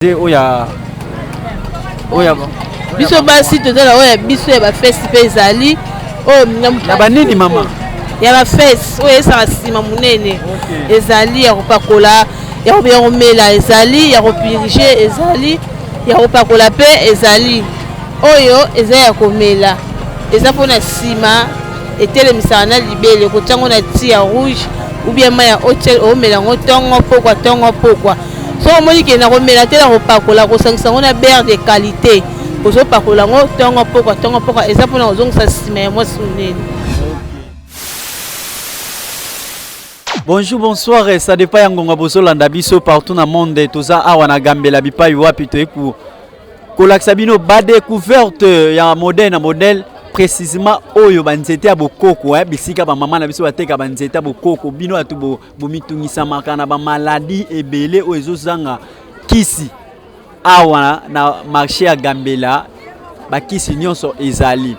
Oya biso basi tozala oya biso ya bafesi mpe ezali oyo ya banini mama ya bafesi oyo esaka nsima monene ezali ya kopakola ya komela ezali ya kopirige ezali ya kopakola mpe ezali oyo eza ya komela eza mpona nsima etelemisaka na libele kotiango na ti ya rouge ubien ma ya hotel omela yango ntongo pokwa so omoni ke na komela te na kopakola kosangisa ngo na beurre de qualité kozopakola ngo ntongo pokwa eza mpona kozongisa nsima ya mwasi monene. Bonjour, bonsoir, ça dépend yangonga bozolanda biso partout na monde toza awa na gambela bipai wapi toeku kolakisa bino ba découverte ya modèle na modèle précisément oyo banzete ya bokoko bisika ba mama na biso bateka banzete ya bokoko bino atu bomitungisa makana ba maladie ebele oyo ezozanga kisi awa na marché ya gambela ba kisi nyonso ezali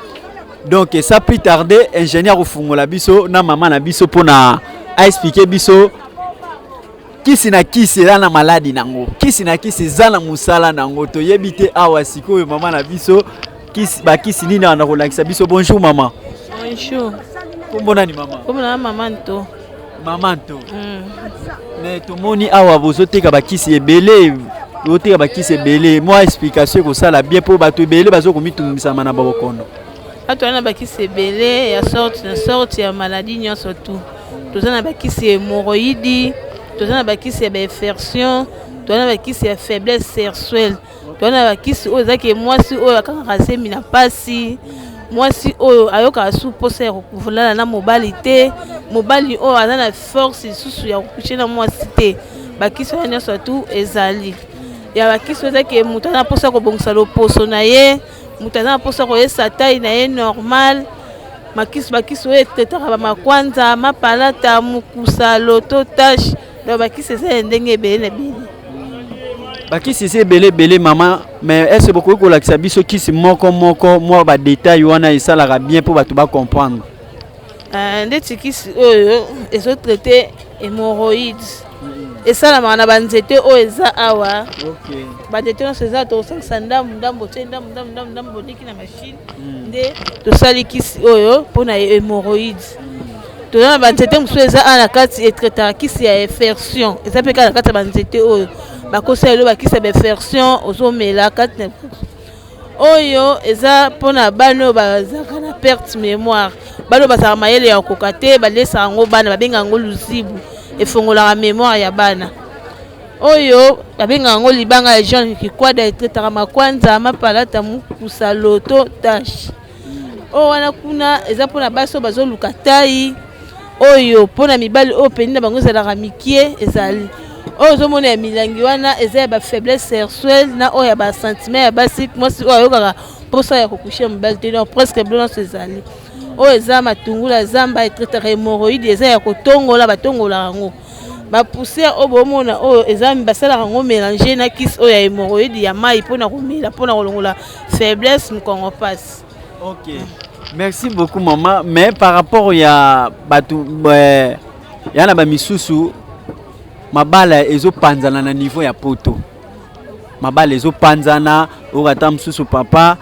donc ça plus tarder ingénieur ofungola biso na mama na biso pona a expliquer biso kisi na kisi eza na maladi nango kisi na kisi eza na musala nango toyebi te awa sikoyo mama na biso kisi bakisi nini wana kolakisa biso. Bonjour mama. Bonjour. Kombo nani mama? Kombo na mama Nto. Mama Nto. Mais tomoni awa bozoteka bakisi ebele bozoteka bakisi ebele moi explication ko sala bien pour bato ebele bazokomitungisa na babokono. Atwana bakisi ebele ya sorte ya maladie nyonso tu. Tozana bakisi hémorroïde, tozana bakisi ya infection, tozana bakisi ya faiblesse sexuelle. Tozana bakisi oyo ezaki mwasi oyo akangaka semi na pasi, mwasi oyo ayoka su posa ya kokulala na mobali te, mobali oyo aza na force susu ya kokushe na mwasi te. Bakisi oyo nyonso tu ezali. Ya bakisi oyo ezaki moto aza na posa kobongisa loposo na ye, moto aza na posa koyesa taille na ye normal. Bakisi oyo etetaka bamakwanza mapalata mukusa loto tache donc bakisi eza ndenge ebele na bili bakisi eza ebele mama. Mais est-ce beaucoup kolakisa biso kisi moko moi ba détail wana esalaka bien pour bato ba comprendre ndeti kisi oyo ezotraite hémorroïdes esalamaka na banzete oyo eza awa banzete nyonso eza tosangisa ndambo te ndambo boniki na machine nde tosali kisi oyo mpona hémorroïdes. Toza na banzete mosusu eza awa na kati etraitaka kisi ya infection eza mpe kaka na kati ya banzete oyo bakosa elo bakisi ya bainfection ozomela kati na oyo eza mpona bana oyo bazalaka na perte mémoire bana oyo bazalaka mayele ya kokoka te balesaka yango bana babengaka yango luzibu efongolaka mémoire ya bana oyo babengaka yango libanga ya jean kikwada etretaka makwanza mapalata mukusa loto tache oyo wana kuna eza mpona basi oyo bazoluka tai oyo mpona mibali oyo peni na bango ezalaka mikie ezali oyo ozomona ya milangi wana eza ya bafaiblesse sexuelle na oyo ya basentiment ya basi mwasi oyo ayokaka mposa ya kokushe mobali te donc presque blo nyonso ezali oyo eza matungula zamba etretaka hémorroïde eza ya kotongola batongolaka yango bapoussière oyo bomona oyo eza basalaka yango mélange na kisi oyo ya hémorroïde ya mai mpona komela mpona kolongola faiblesse mokongo pasi. Ok, merci beaucoup maman. Mais par rapport ya batu yana ba misusu mabala ezopanzana na niveau ya poto mabala ezopanzana okata msusu papa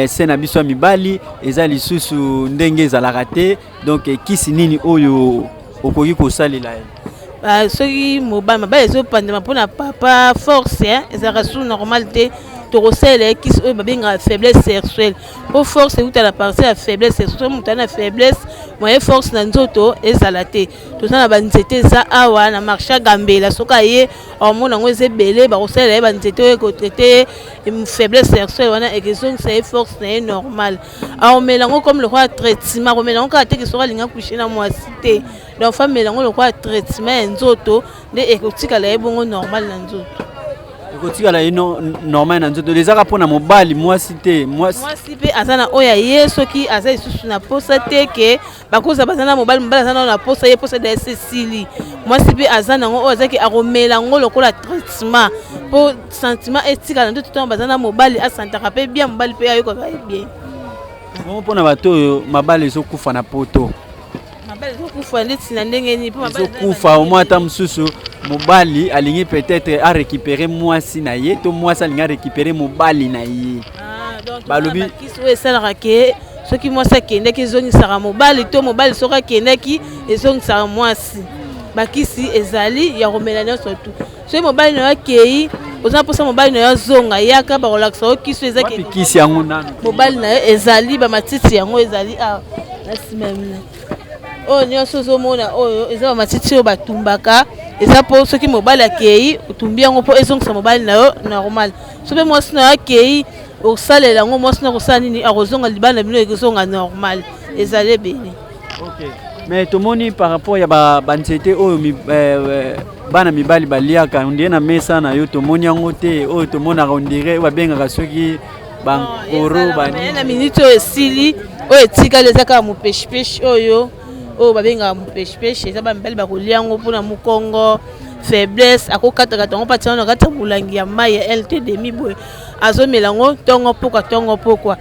se na biso ya mibali eza lisusu ndenge ezalaka te donc kisi nini oyo okoki kosalela ye soki mabala ezopanzana mpona papa force ezalaka su normal te tokosala kisi oyo babengaka faiblesse sexuelle po force euta na partie ya faiblesse sexuelle moto na faiblesse moye force na nzoto ezala te toza na banzete eza awa na marché gambela soki aye omona yango eza ebele bakosala ye banzete oyo ekotraite faiblesse sexuelle wana ekezongisa ye force na ye normal aomela yango comme lokwa traitement komela yango kaka teke soki alinga kushe na mwasi te donc fa mela yango lokwa traitement ya nzoto nde ekotikala ye bongo normal na nzoto kotikala ino normal na nzoto ezaka mpona mobali mwasi te mwasi mpe aza na oyo ye soki aza lisusu na posa te ke bakoza baza na mobali aza na posa ye posa da esili mwasi mpe aza nango oyo azaki akomela yango lokola traitement mpo sentiment etikala nzoto ntango baza na mobali asantaka mpe bien mobali mpe ayokaka ye bien mpona bato oyo mabali ezokufa na poto mabali ezokufa ndeti na ndenge nini ezokufa omoi ata mosusu mobali alingi peut-être a récupérer mwasi na ye to mwasi alingi a récupérer mobali na ye. Donc balobi kiso esalaka ke soki mwasi akendaki ezongisaka mobali to mobali soki akendaki ezongisaka mwasi. Bakisi ezali ya komela nyonso tu. Soki mobali na yo akei oza mposa mobali na yo azonga yaka bakolakisa yo kiso ezaki kisi yango nanu mobali na yo ezali bamatiti yango ezali awa na nsima ya mina. Oyo nyonso ozomona oyo eza bamatiti oyo batumbaka eza mpo soki mobali akei otumbi yango mpo ezongisa mobali na yo normal. Soki mwasi na yo akei osalela yango mwasi na kosala nini akozonga libala na bino ekozonga normal ezali ebele. Mais tomoni par rapport ya banzete oyo bana mibali baliaka ondire na mesa na yo tomoni yango te oyo tomonaka ondire babengaka soki bankoro na minute oyo esili oyo etikali eza kaka mopeshipeshi oyo babengaka mopeshipeshi eza bamibali bakolia yango mpona mokongo faiblesse akokataka yango mpati yango na kati ya molangi ya mai ya LTDmi boye azomela yango ntongo pokwa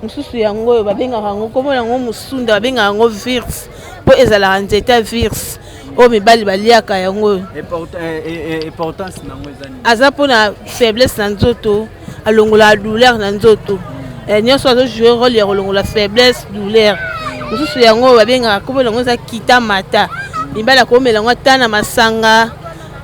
mosusu yango oyo babengaka yango komona yango mosunda babengaka yango virse po ezalaka nzete ya virse oyo mibali baliaka yango importance nango eza nini aza mpona faiblesse na nzoto alongola douleur na nzoto nyonso azojouer role ya kolongola faiblesse douleur mosusu yango oyo babengaka komona yango eza kita mata mibali akomela yango ata na masanga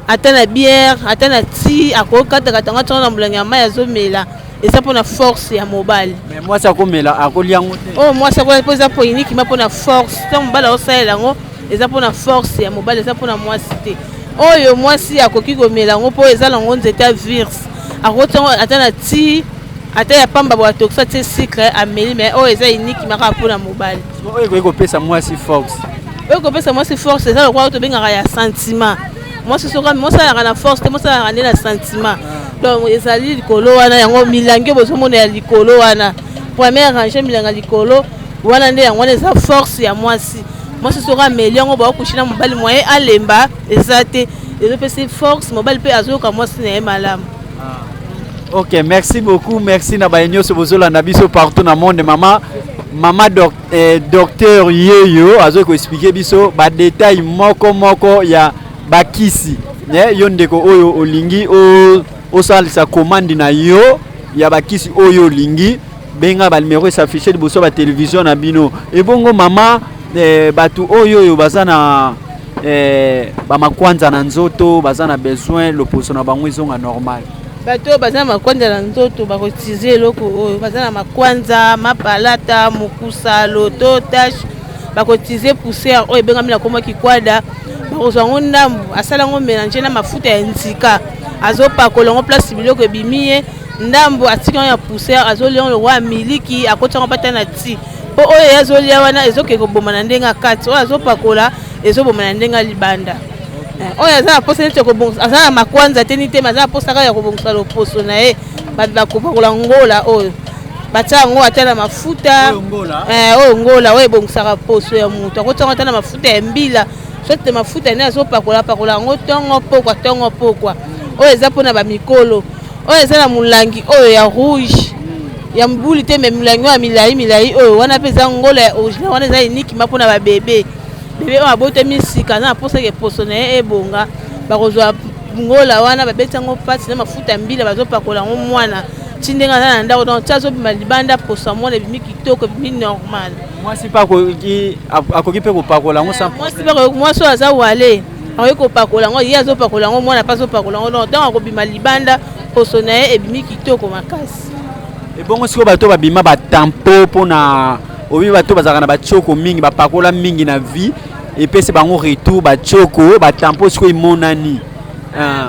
ata na bière ata na ti akokataka tango atongo na molangi ya mai azomela eza mpona force ya mobali. Mais mwasi akomela akolia yango te oyo mwasi akolia mpo eza mpo uniquement mpona force ntango mobali akosalela yango eza mpona force ya mobali eza mpona mwasi te oyo mwasi akoki komela yango mpo eza nango nzete ya virse akotango ata na ti ata ya pamba bo atokisa te sucre ameli mais oyo eza uniquement kaka mpona mobali. Oyo ekoki kopesa mwasi force oyo kopesa mwasi force eza lokola tobengaka ya sentiment mwasi soka mosalaka na force te mosalaka nde na sentiment. Donc ezali likolo wana yango milangi bozomona ya likolo wana première rangée milanga likolo wana nde yango wana eza force ya mwasi soka ameli yango baokushina mobali moye alemba eza te ezopesa force mobali mpe azoyoka mwasi na ye malamu. Ok, merci beaucoup, merci na baye nyonso bozolanda biso partout na monde mama docteur Yeyo azo ko expliquer biso ba détail moko ya bakisi yo ndeko oyo olingi osalisa commande na yo ya bakisi oyo olingi benga ba numéro s'afficher liboso ba télévision na bino ebongo mama batu oyo bazana ba makwanza na nzoto bazana besoin loposo na bango ezonga normal bato bazana makwanza na nzoto bakotize eloko oyo bazana makwanza mapalata mokusa loto tache bakotize poussière oyo ebengami na koma kikwada bakozwa ngo ndambu asala ngo mélange na mafuta ya nzika azopakola ngo place biloko ebimi ye ndambu atika ngo ya poussière azolia ngo lokwa miliki akotya ngo pata na ti po oyo azolia wana ezokeke koboma na ndenge kati oyo azopakola ezoboma na ndenge libanda oyo aza na posa neti kobongisa aza na makwanza te ni te aza na posa kaka ya kobongisa loposo na ye bakopakola ngola oyo batia yango ata na mafuta oyo ngola oyo ebongisaka poso ya moto akotya ngo ata na mafuta ya mbila soki mafuta ne azopakola yango ntongo pokwa oyo eza mpona bamikolo oyo eza na molangi oyo ya rouge ya mbuli te me molangi oyo ya milai oyo wana mpe eza ngola ya original wana eza uniquement mpona babebe oyo abotami sika aza na posaki poso na ye ebonga bakozwa ngola wana babeti yango pasi na mafuta mbila bazopakola yango mwana ti ndenge aza na ndako donc ti azobima libanda poso ya mwana ebimi kitoko ebimi normal. Mwasi mpe akoki mpe kopakola yango mwasi oyo aza wale akoki kopakola yango ye azopakola yango mwana mpe azopakola yango donc ntango akobima libanda poso na ye ebimi kitoko makasi. Ebongo sikoyo bato babima batampo mpona obi bato bazalaka na batioko mingi bapakola mingi na vie epesi bango retour batioko batampo sikoyo emonani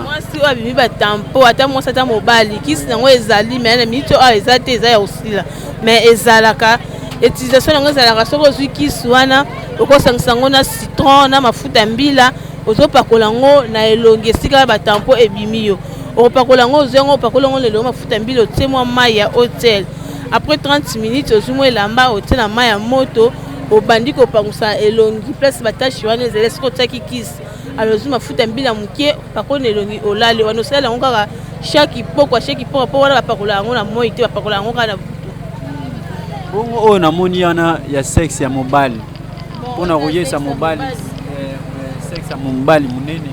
mwasi oyo abimi batampo ata mwasi ata mobali kisi nango ezali me na miniti oyo eza te eza ya kosila me ezalaka utilisation yango ezalaka soki ozwi kisi wana okosangisa yango na citron na mafuta ya mbila ozopakola yango na elongi esika batampo ebimi yo okopakola yango ozwi yango opakola yango lelo mafuta ya mbila otie mwa mai ya hotel après 30 minutes ozwi mwa elamba otie na mai ya moto obandi kopangusa elongi place batashi wana ezali soki otiaki kisi ozwi mafuta ya mbila moke pakoli na elongi olali wana osala yango kaka chaque pokwa mpo wana bapakola yango na moi te bapakola yango kaka na bongo oyo namoni wana ya sexe ya mobali mpona koyesa mobali sexe ya mobali monene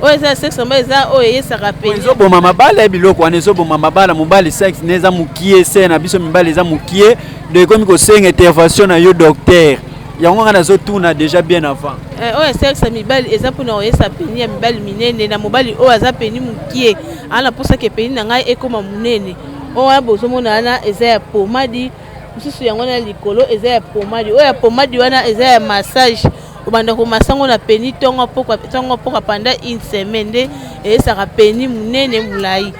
oyo eza sexe mobile eza oyo eyesaka peni ezoboma mabala biloko wana ezoboma mabala mobali sexe neza mukie se na biso mibali eza mukie de ekomi kosenga intervention na yo docteur yango nga nazotuna déjà bien avant oyo sexe mibali eza mpona koyesa peni ya mibali minene na mobali oyo aza peni mukie ana mposaka peni na ngai ekoma munene oyo wana bozomona wana eza ya pomadi mosusu yango na likolo eza ya pomadi oyo ya pomadi wana eza ya massage obanda komasango na peni tongo poka panda une semaine nde eyesaka peni munene mulai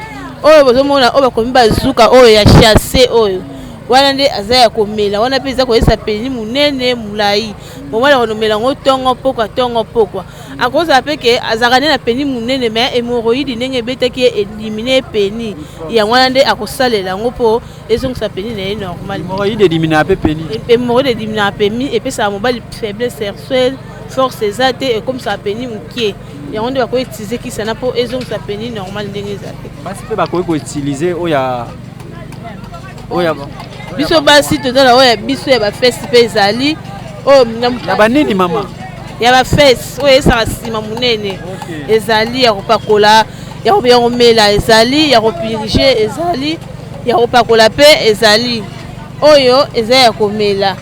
oyo bozomona oyo bakomi bazuka oyo ya chasse oyo wana nde aza ya komela wana mpe eza koyesa peni munene mulai momala konomela ngo tongo pokwa akozala mpe ke azalaka nde na peni munene me hémorroïde ndenge ebetaki elimine peni yango wana nde akosalela yango mpo ezongisa peni na ye normal hémorroïde eliminaka mpe peni hémorroïde eliminaka peni epesaka mobali faiblesse sexuelle force eza te ekomisaka peni mokie yango nde bakoki utilize kisana mpo ezongisa peni normal ndenge eza te basi mpe bakoki koutilize oyo biso basi tozala oyo ya biso ya bafesi mpe ezali oyo ya banini mama ya bafesi oyo esaka nsima munene ezali ya kopakola ya komela ezali ya kopirige ezali ya kopakola mpe ezali oyo eza ya komela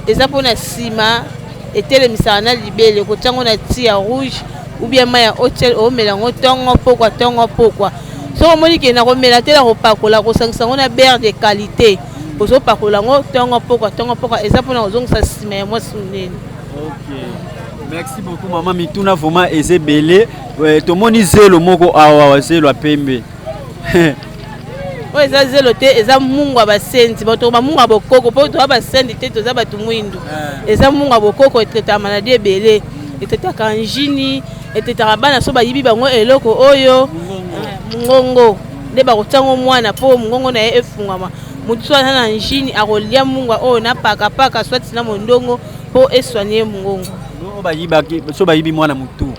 eza mpona nsima etelemisaka na libele kotiango na ti ya rouge ubien ma ya hotel omela yango tongo pokwa soko omoni ke na komela te na kopakola kosangisa yango na beurre de qualité ozopakola yango tongo pokwa eza mpona kozongisa nsima ya mwasi munene. Merci beaucoup maman mituna vraiment eza ebele tomoni zelo moko awa zelo ya pembe oyo eza zelo te eza mungu ya basendi bato bamungu ya bokoko mpo toza basendi te toza bato mwindu eza mungu ya bokoko etetaka maladi ebele etetaka njini etetaka bana so bayibi bango eloko oyo mungongo nde bakotiango mwana mpo mungongo na ye efungama motu so aza na njini akolia mungu oyo na pakapaka swati na mondongo mpo eswani ye mungongo so bayibi mwana mutu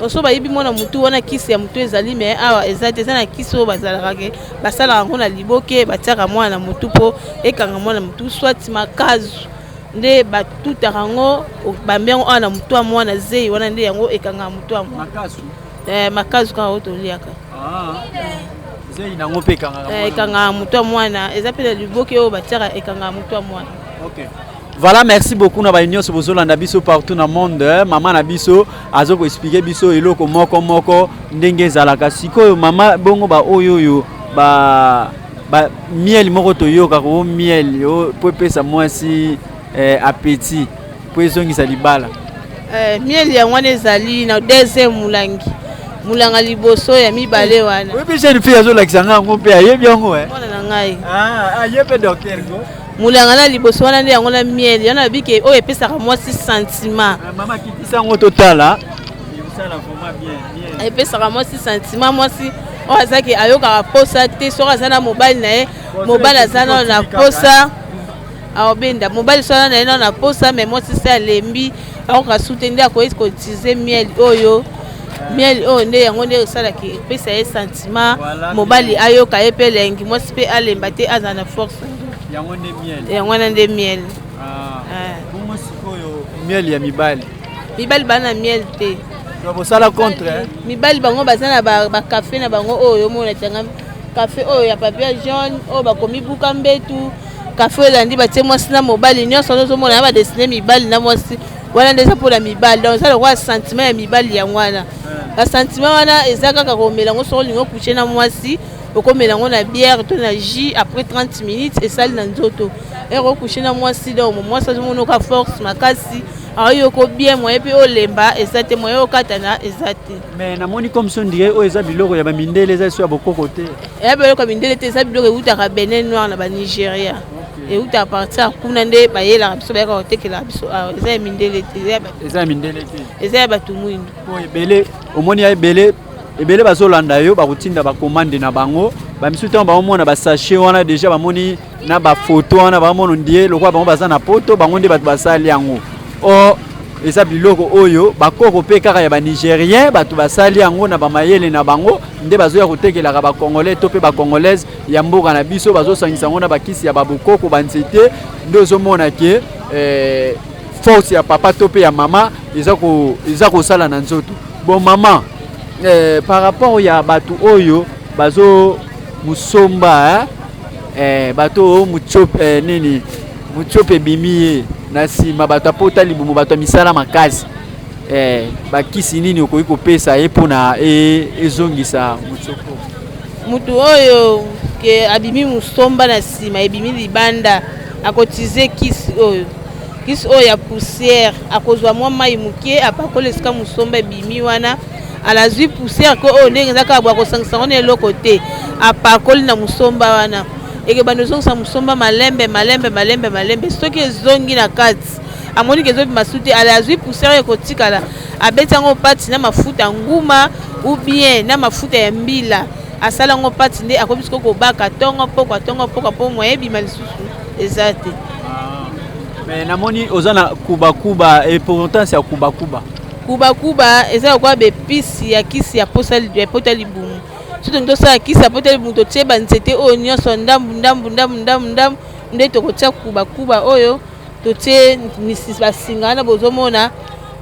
so bayibi mwana mutu wana kisi ya mutu ezali me awa eza te eza na kisi oyo bazalaka ke basalaka yango na liboke batiaka mwana mutu mpo ekanga mwana mutu swati makazu nde batutaka yango bambi yango awa na mutu ya mwana zei wana nde yango ekanga mutu ya mwana makazu kaka oyo toliaka ekanga mutu ya mwana eza mpe na liboke oyo batiaka ekanga mutu ya mwana. Voilà, merci beaucoup na ba nyonso bozolanda biso partout na monde. Mama na biso azo ko expliquer biso eloko moko ndenge ezalaka sikoyo mama bongo ba oyoyo ba miel moko toyoka ko miel po pesa mwasi appétit po ezongisa libala. Miel ya ngwana ezali na deuxième mulanga liboso ya mibale wana. Oui, puis j'ai une fille azolakisa ngo pe ayebi yango Mwana na ngai. Ayebi docteur go. Mulanga na liboso wana nde yango na miel yana bike oyo epesaka mwasi sentiment. Mama kitisa ngo totala yosala vraiment bien. Epesaka mwasi sentiment mwasi oyo azaki ayokaka posa te soki aza na mobali na ye mobali aza na posa aobenda mobali so na ye na posa mais mwasi se alembi akoka sute nde akoki koutilize miel oyo nde yango nde esalaki epesa ye sentiment mobali ayoka ye mpe elengi mwasi mpe alemba te aza na force yango wana nde miel. Bongo sikoyo miel ya mibali bana miel te bosala contre mibali bango baza na bakafe na bango oyo omona tianga kafe oyo ya papier jaune oyo bakomi buka mbetu kafe oyo elandi batie mwasi na mobali nyonso ozomona na badesine mibali na mwasi wana nde eza mpona mibali donc eza lokola sentiment ya mibali yango wana basentiment wana eza kaka komela yango soko olingi okushe na mwasi okomela yango na bière to na jus après 30 minutes esali na nzoto ekokushe na mwasi donc mwasi azomona oka force makasi ayoko bien moye mpe olemba eza te moye okatana eza te mais namoni comme son dirait oyo eza biloko ya bamindele eza so ya bokoko te eya biloko ya mindele te eza biloko eutaka Benin noir na banigeria eutaka partir kuna nde bayelaka biso bayaka kotekelaka biso awa eza ya mindele te eza ya bato mwindu ebele omoni ya ebele bazolanda yo bakotinda bakomande na bango bamisu ntango bamona basachet wana déjà bamoni na bafoto wana bamona ndie lokola bango baza na poto bango nde bato basali yango o eza biloko oyo bakoko mpe kaka ya banigérien bato basali yango na bamayele na bango nde bazoya kotekelaka bacongolais to mpe bacongolaise ya mboka na biso bazosangisa yango na bakisi ya babokoko banzete nde ozomona ke force ya papa to mpe ya mama eza kosala na nzoto bon mama par rapport ya batu oyo bazo musomba bato muchope nini muchope bimiye na sima bato apota libumu bato misala makasi bakisi nini okoki kopesa ye mpona ezongisa muchopo mutu oyo ke abimi musomba na sima ebimi libanda akotize kisi oyo ya poussière akozwa mwa mai muke apakola esika musomba ebimi wana alazwi poussière ko oyo ndenge ezaka abwa kosangisa ngo na eloko te apakoli na musomba wana eke bando ezongisa musomba malembe soki ezongi na kati amoni ke ezobima su te alazwi poussière ekotikala abeti yango pati na mafuta nguma ou bien na mafuta ya mbila asala yango pati nde akomi siko kobaka tongo poko po moye ebima lisusu eza te. Mais namoni ozana kuba importance ya kuba eza lokola bepisi ya kisi ya pota libumu soki tosala kisi ya pota libumu totie banzete oyo nyonso ndambu nde tokotia kuba oyo totie misisi basinga wana bozomona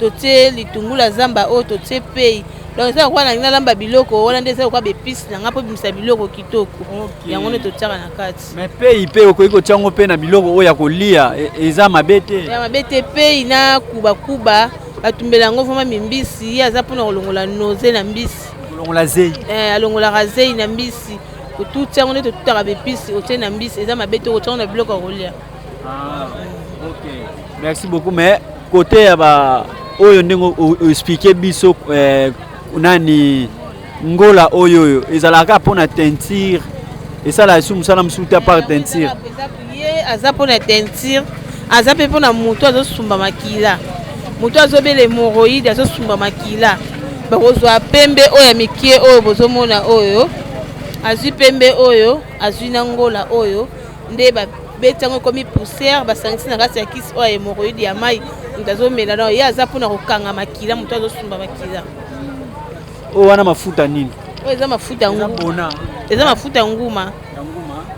totie litungula zamba oyo totie pei donc eza lokola nalingi nalamba biloko wana nde eza lokola bepisi nanga mpo bimisa biloko kitoko yango nde totiaka na kati. Mais pei mpe okoki kotia yango mpe na biloko oyo ya kolia eza mabe te pei na kuba batumbela yango vraimen mimbisi ye aza mpona kolongola noze na mbisi alongolaka zei na mbisi otuti yango nde totutaka bepisi otie na mbisi eza mabe te okotia yango na biloko ya kolia. Merci beaucoup. Mais côté ya ba oyo ndenge expliquer biso nani ngola oyo ezalaka mpona teinture esala esu musala musuta par teinture aza mpona teinture aza mpe mpona moto azosumba makila moto azobela hémorroïde azosumba makila bakozwa pembe oyo ya mikie oyo bozomona oyo azwi pembe oyo azwi na ngola oyo nde babeti yango ekomi poussière basangisi na kati ya kisi oyo ya hémorroïde ya mai moto azomela na ye aza mpona kokanga makila moto azosumba makila oyo wana mafuta nini oyo eza mafuta nguma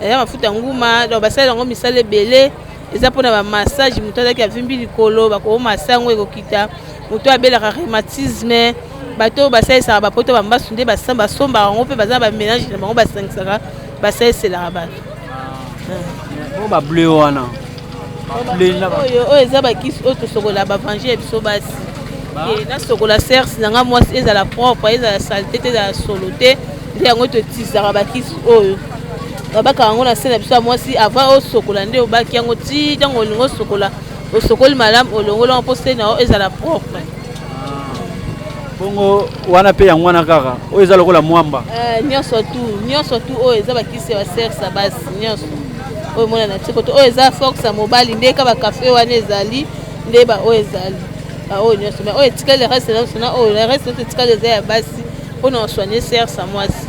eza mafuta nguma donc basala yango misala ebele eza mpona bamassage moto azalaki avimbi likolo bakomasa yango ekokita moto abelaka rhumatisme bato oyo basalisaka bapoto bambasu nde basombaka yango mpe baza baménage na bango basangisaka basaliselaka bato o bableu wana oyo eza bakisi oyo tosokola bavange ya biso basi nasokola serse nanga mwasi ezala propre ezala salite te ezala solo te nde yango totisaka bakisi oyo babaka yango na se na biso ya mwasi avant osokola nde obaki yango ti ntango olingi osokola osokoli malamu olongolanga mpo se na o ezala propre bongo wana mpe yango wana kaka oyo eza lokola mwamba nyonso tu oyo eza bakisi ya basersa basi nyonso oyo mona na tikoto oyo eza force ya mobali nde ka bakafe wana ezali nde baoyo ezali baoyo nyonso mais oyo etikali reste nyonso na oyo reste nyonso etikali eza ya basi mpona osoigne sersa mwasi.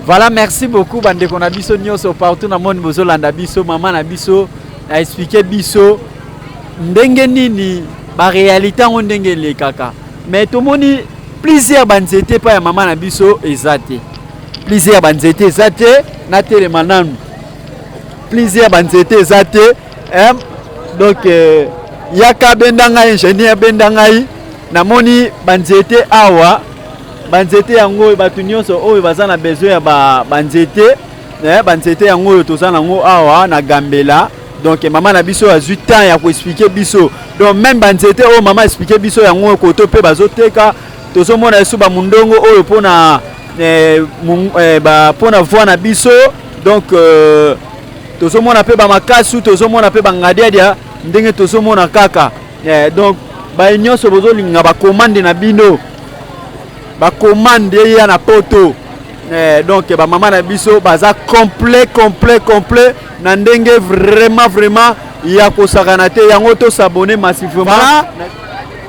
Voilà, merci beaucoup bandeko na biso nyonso partout na monde bozolanda biso mama na biso a expliqué biso ndenge nini ba réalité ngo ndenge elekaka mais tomoni plusieurs banzete pa ya mama na biso ezate plusieurs banzete ezate na telema nanu plusieurs banzete ezate donc yaka bendanga ingénieur bendangai namoni banzete awa banzete yango batu nyonso oyo baza na besoin ya banzete banzete yango oyo toza nango awa na Gambela donc mama na biso azwi temps ya koexpliquer biso donc même banzete oyo mama expliquer biso yango koto pe bazoteka tozomona esu bamundongo oyo mpona mpona voi na biso donc tozomona mpe bamakasu tozomona mpe bangadiadia ndenge tozomona kaka donc baye nyonso bozolinga bakomande na bino bakomande ya na poto donc bamama na biso baza complet na ndenge vraiment ya kosakana te yango tosabone massivement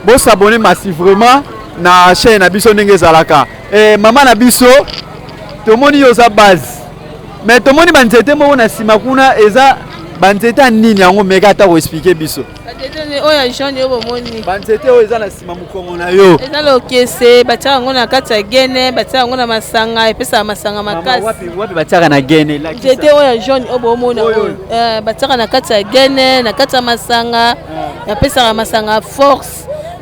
bosabone massivement na chaîne na biso ndenge ezalaka mama na biso tomoni yo za base mais tomoni banzete moko na nsima kuna eza banzete nini yango meka ata koexplike biso oyo jaune oyo bomoni banzete oyo eza na nsima mokongo na yo eza lokese batiaka yango na kati ya gene batiaka yango na masanga epesaka masanga makasi wapi batiaka na gene nzete oyo jaune oyo bomona oyo batiaka na kati ya gene na kati ya masanga yapesaka masanga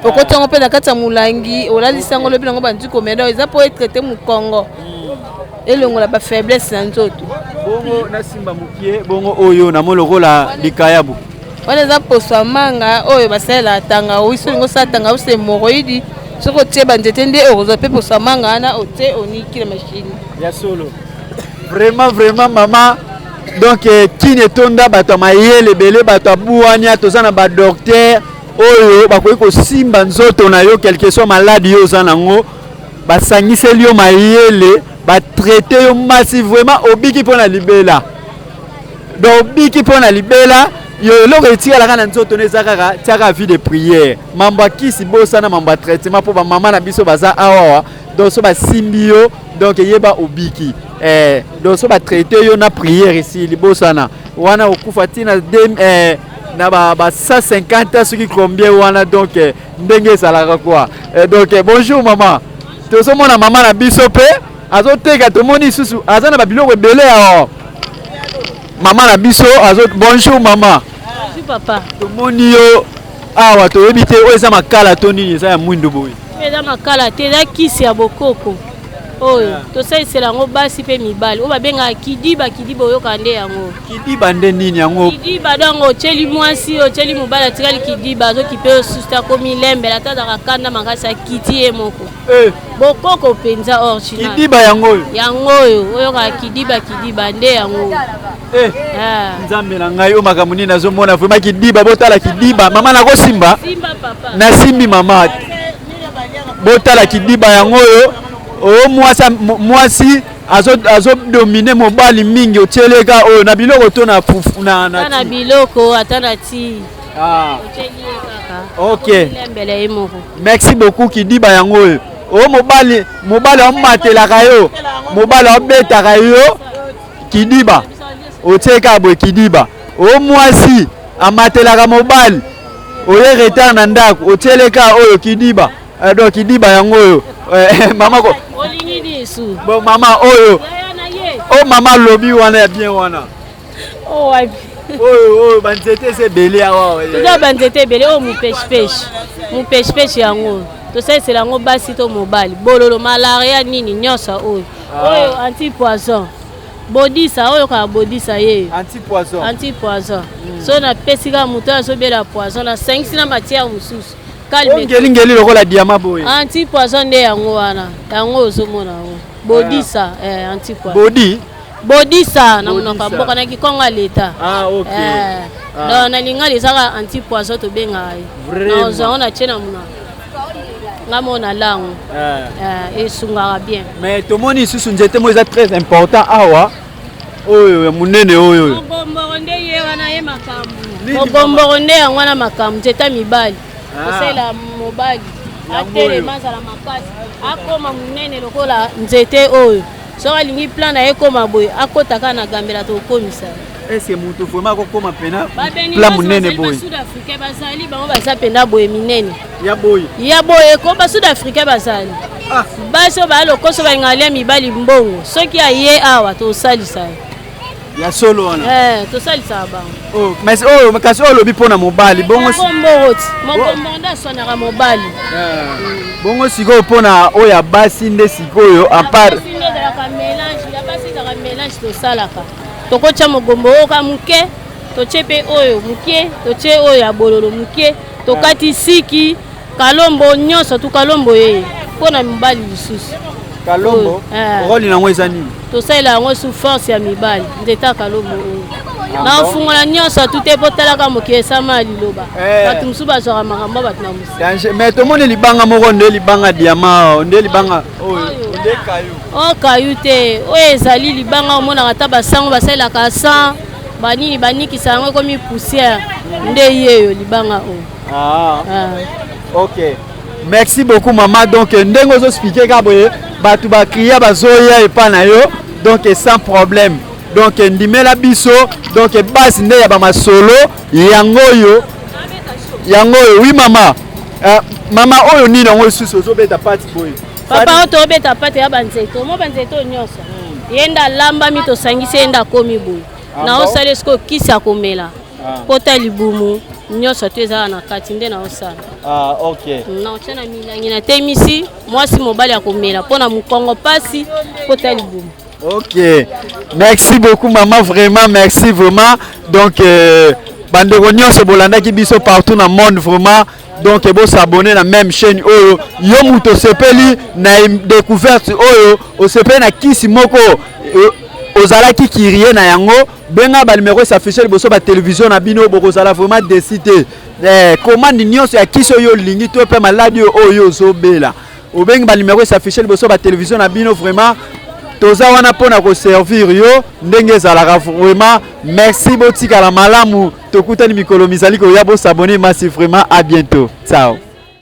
okotongo pe na kati ya mulangi olalisango lobi nango bandi komeda eza po etraité mukongo elongola ba faiblesse na nzoto bongo na simba mukie bongo oyo na molokola likayabu wana eza poso manga oyo basalela tanga wiso ngo satanga use hémorroïde soko tie banzete nde okozwa pe poso manga wana ote oniki la machine ya solo vraiment maman donc kini etonda bato mayele belé bato abuani atozana ba docteur oyo bakoki kosimba nzoto na yo quelque soit malade yo za nango basangiseli yo mayele batraite yo masi vraiment obiki mpona libela donc obiki mpona libela yo eloko etikalaka na nzoto neza kaka tiaka vie de prière mambo akisi bosana mambo ya traitement mpo bamama na biso baza awawa donc so basimbi yo donc yeba obiki donc so batraite yo na prière ici libosana wana okufa tina na ba 150 soki combien wana donc ndenge ezalaka quoi donc bonjour maman tozomona mama na biso pe azoteka tomoni susu aza na babiloko ebele awa mama na biso bonjour maman bonjour papa tomoni yo awa toyebi te oyo eza makala to nini eza ya mwindu boye eza makala te eza kisi ya bokoko oyo tosalisela yango basi mpe mibali oyo babengaka kidiba oyoka nde yango kidiba nde nini yango kidiba dongo otyeli mwasi otyeli mobali atikali kidiba azoki mpe osusu akomi lembela atazaka kanda makasi akiti ye moko bokoko mpenza original kidiba yango oyo oyokaka kidiba nde yango nzambe na ngai oyo makambo nini nazomona vraiment kidiba botala kidiba mama nakosimba nasimbi mama botala kidiba yango oyo o mwasi azodomine mobali mingi otyeleka oyo na biloko to na biloko ata na ti ok merci beaucoup kidiba yango oyo o mobali amatelaka yo mobali abetaka yo kidiba otyeleka boye kidiba o mwasi amatelaka mobali oye retard na ndako otyeleka oyo kidiba donc kidiba yango oyo mama ko bon mama oyo o mama lobi wana ya bien wana oyo banzete se belé awa toza banzete ebele oyo mupeshe yango tosalisela yango basi to mobali bololo malaria nini nyonso oyo antipoison bodisa oyo kaka bodisa ye antipoison so napesika moto azobela poison nasangisi na matière mosusu ngeli lokola diama boye antipoison nde yango wana yango ozomona yango bodisa bodisa na monoko ya mboka na kikongo leta donc nalinga ezaka antipoison tobengaka ye na ozango na tie na monoko ngamona lango esungaka bien mais tomoni lisusu nzete mo eza très important awa oyo munene oyo mogomboro nde ye wana ye makambo mogomboro nde yango wana makambo nzete mibali osala mobali atelema azala makasi akoma munene lokola nzete oyo soki alingi plan na ye koma boye akotaka na gambela tokomisa ese mutu vraiment akokoma pena plan munene boye basud-africain bazali bango baza pena boye minene ya boye ko basud-africain bazali basi oyo bayalokoso balingalia mibali mbongo soki aye awa tosalisa ya solo wana tosalisaka bango mais oyo kasi oyo olobi mpona mobali bongo mokomboro nde aswanaka mobali bongo sikoyo mpona oyo ya basi nde sikoyo apart ezalaka mélange ya basi ezalaka mélange tosalaka tokotya mogombo oyo ka moke totye mpe oyo moke totye oyo ya bololo moke tokati siki kalombo nyonso tu kalombo ye mpona mibali lisusu kalombo roli nango eza nini tosalela yango sous force ya mibali nzete ya kalombo oyo na ofungola nyonso tu te mpo talaka moke esama ya liloba bato mosusu bazwaka makambo bato na mosi mais tomoni libanga moko nde libanga diama nde libanga oyo nde kayu o kayu te oyo ezali libanga omonaka ata basango basalelaka san banini banikisa yango ekomi poussière nde yeyo libanga oyo ok merci beaucoup mama donc ndenge ozoexplike ka boye bato bakria bazoya epa na yo donc sans problème donc ndimela biso donc basi nde ya bamasolo yango oyo oui mama mama oyo nini yango lisusu ozobeta pati boye papa oyo tobeta pati ya banzete omo banzete oyo nyonso ye nde alambami tosangisi ye nde akomi boye na osala esiko kisi akomela pota libumu nyonso to eza na kati nde na osala. Ok. Na otia na milangi na temisi mwasi mobali akomela pona mukongo pasi pota libumu. Ok. Merci beaucoup maman, vraiment merci vraiment. Donc bandeko nyonso bolandaki biso partout dans le monde vraiment. Donc vous s'abonner à la même chaîne oyo yo muto sepeli na découverte oyo o sepeli na kisi moko ozalaki kirie na yango benga ba numéro s'afficher liboso ba télévision na bino bokozala vraiment décider commande nyonso ya kisi oyo lingi to pe maladi oyo zobela obenga ba numéro s'afficher liboso ba télévision na bino vraiment toza wana pona ko servir yo ndenge ezalaka vraiment. Merci botika la malamu tokutani mikolo mizali ko ya bo s'abonner massivement. À bientôt, ciao.